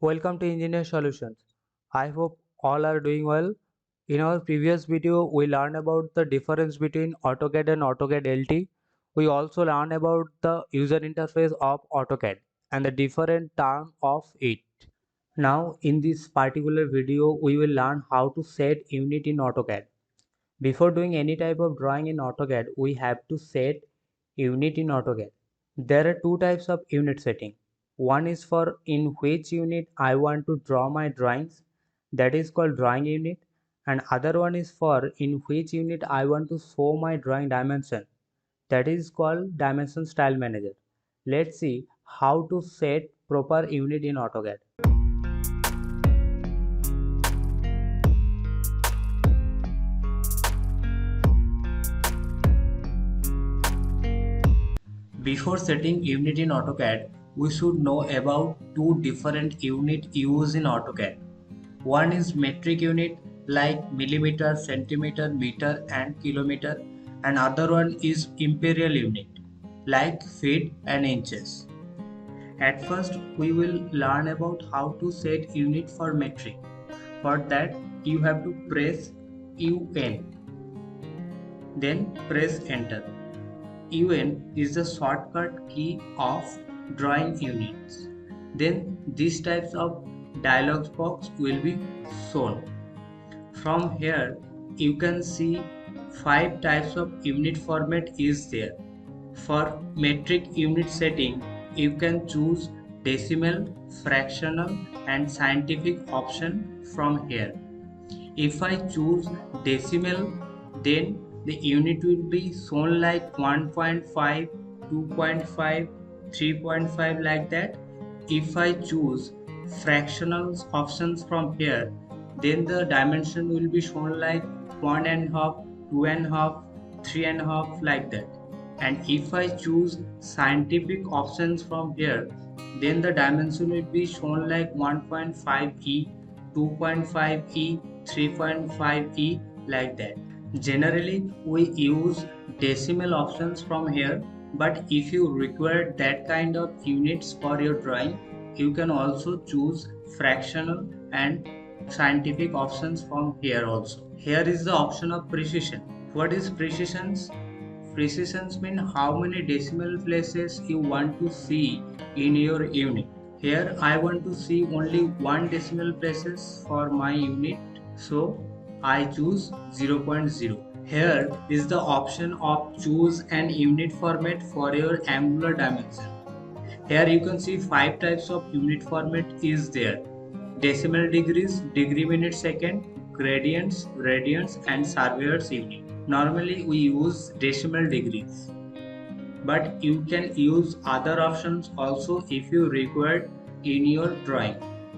Welcome to Engineer Solutions. I hope all are doing well. In our previous video, we learned about the difference between AutoCAD and AutoCAD LT. We also learned about the user interface of AutoCAD and the different terms of it. Now, in this particular video, we will learn how to set unit in AutoCAD. Before doing any type of drawing in AutoCAD, we have to set unit in AutoCAD. There are two types of unit setting. One is for in which unit I want to draw my drawings, that is called drawing unit, and other one is for in which unit I want to show my drawing dimension, that is called dimension style manager. Let's see how to set proper unit in AutoCAD. Before setting unit in AutoCAD, we should know about two different unit used in AutoCAD. One is metric unit like millimeter, centimeter, meter and kilometer, and other one is imperial unit like feet and inches. At first, we will learn about how to set unit for metric. For that, you have to press UN, then press enter. UN is the shortcut key of drawing units. Then these types of dialog box will be shown. From here you can see 5 types of unit format is there. For metric unit setting you can choose decimal, fractional and scientific option from here. If I choose decimal, then the unit will be shown like 1.5, 2.5, 3.5 like that. If I choose fractional options from here, then the dimension will be shown like 1.5, 2.5, 3.5 like that. And if I choose scientific options from here, then the dimension will be shown like 1.5e, 2.5e, 3.5e like that. Generally we use decimal options from here, but if you require that kind of units for your drawing, you can also choose fractional and scientific options from here also. Here is the option of precision. What is precisions? Precisions mean how many decimal places you want to see in your unit. Here I want to see only one decimal places for my unit, so I choose 0.0. Here is the option of choose an unit format for your angular dimension. Here you can see 5 types of unit format is there. Decimal degrees, degree minute second, gradients, radians and surveyor's unit. Normally we use decimal degrees, but you can use other options also if you require in your drawing.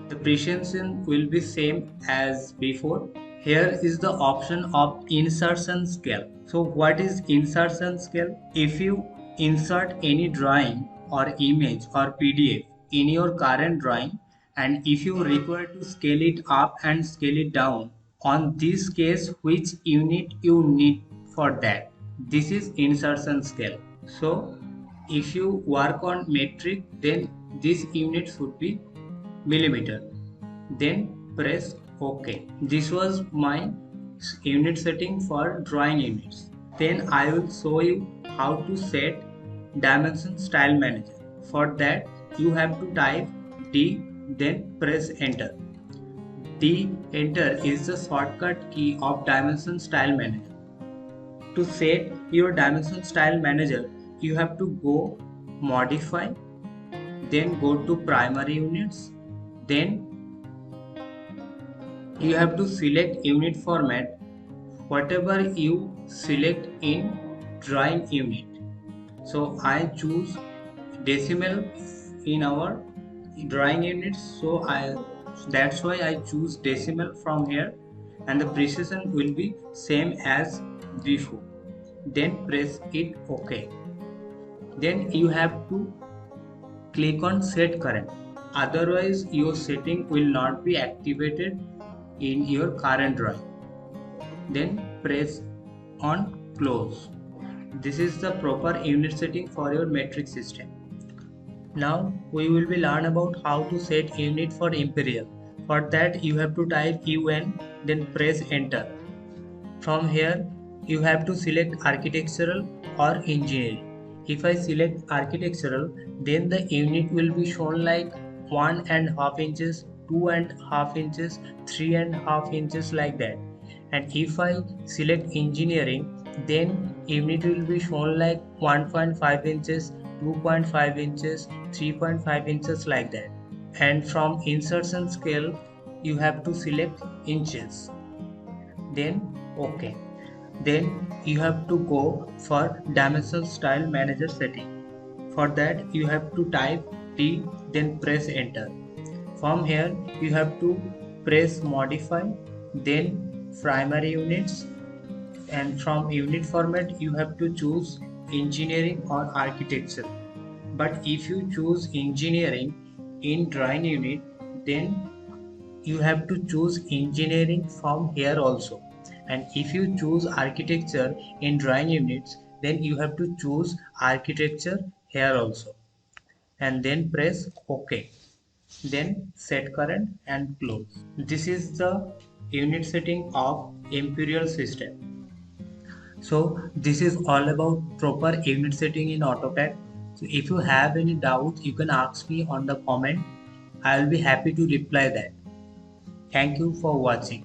The precision will be same as before. Here is the option of insertion scale. So what is insertion scale? If you insert any drawing or image or PDF in your current drawing, and if you require to scale it up and scale it down, on this case which unit you need for that, this is insertion scale. So if you work on metric, then this unit should be millimeter. Then press OK. This was my unit setting for drawing units. Then I will show you how to set dimension style manager. For that you have to type D, then press enter. D enter is the shortcut key of dimension style manager. To set your dimension style manager, you have to go modify, then go to primary units, then you have to select unit format, whatever you select in drawing unit. So I choose decimal in our drawing units, so that's why I choose decimal from here, and the precision will be same as before. Then press it OK. Then you have to click on set current, otherwise your setting will not be activated in your current drawing. Then press on close. This is the proper unit setting for your metric system. Now we will be learn about how to set unit for Imperial. For that you have to type UN, then press enter. From here you have to select architectural or engineering. If I select architectural, then the unit will be shown like 1.5 inches, 2.5 inches, 3.5 inches like that. And if I select engineering, then unit will be shown like 1.5 inches, 2.5 inches, 3.5 inches like that. And from insertion scale, you have to select inches. Then OK. Then you have to go for dimension style manager setting. For that you have to type T, then press enter. From here you have to press modify, then primary units, and from unit format you have to choose engineering or architecture. But if you choose engineering in drawing unit, then you have to choose engineering from here also. And if you choose architecture in drawing units, then you have to choose architecture here also. And then press OK. Then set current and close. This is the unit setting of Imperial system. So this is all about proper unit setting in AutoCAD. So if you have any doubts, you can ask me on the comment. I will be happy to reply that. Thank you for watching.